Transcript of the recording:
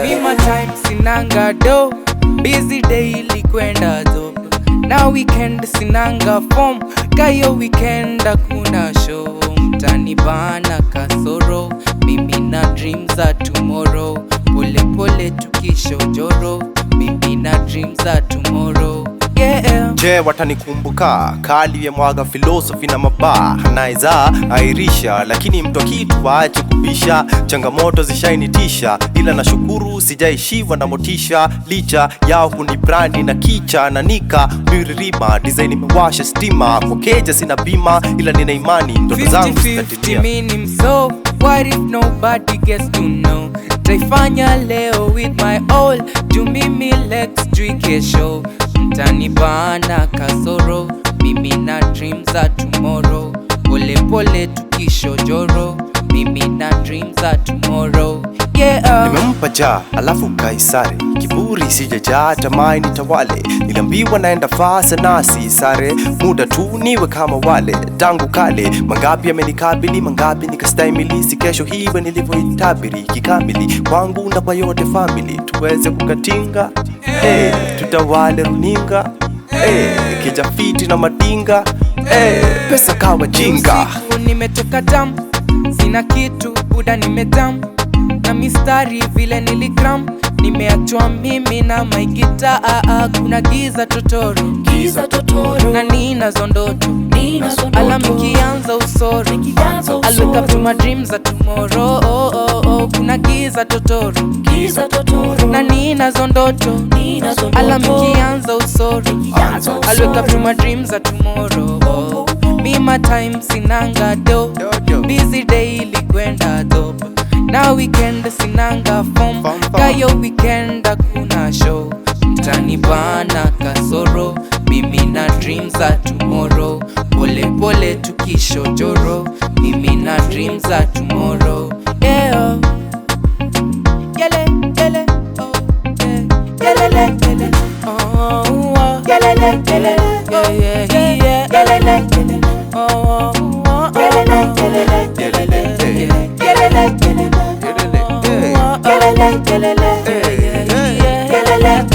Vima time sinanga do, busy daily kwenda job. Now weekend sinanga form, kayo weekend hakuna show. Mtani bana kasoro, mimi na dreams za tomorrow. Pole pole tukishojoro, mimi na dreams za tomorrow. Je, watanikumbuka kali ya mwaga filosofi na mabaa anaiza airisha, lakini mtu kitu waache kubisha. Changamoto zishainitisha, ila na shukuru sijaishiwa na motisha. Licha yao kunibrandi na kicha na nika miririma, design imewasha stima. Kwa keja sina bima, ila nina imani ndoto zangu zitatimia. 50-50 meaning so, what if nobody gets to know? Taifanya leo with my all, juu mimi let's drink kesho. Mtani bana kasoro, mimi na dreams za tomorrow. Pole pole tukishojoro, mimi na dreams za tomorrow. Nimempa ja, alafu kaisare, kiburi sijajaa tamai nitawale. Niliambiwa naenda fasa nasi sare, muda tu niwe kama wale. Tangu kale, mangapi amenikabili, mangapi nikastahimili. Si kesho hiwe nilivyoitabiri kikamili, kwangu na kwa yote family. Tuweze kukatinga, tutawale runinga, kijafiti na madinga, pesa kawa jinga. Usiku nimetoka jam, sina kitu buda nimetam. Na mistari vile niligram, nimeachwa mimi na my guitar. Kuna giza totoro, na ninazo ndoto, alarm ikianza usoro. I'll wake up to my dreams za tomorrow. Kuna giza totoro, na ninazo ndoto, alarm ikianza usoro. I'll wake up to my dreams za tomorrow. Me my time sinanga do, busy daily kwenda dope. Now weekend sinanga form, kayo weekend hakuna show. Mtani bana kasoro, mimi na dreams za tomorrow. Pole pole tukishojoro, mimi na dreams za tomorrow. Yeah, yele yele oh yeah, yele yele oh yele yele yeah yeah yeah yele yele oh yele yele yele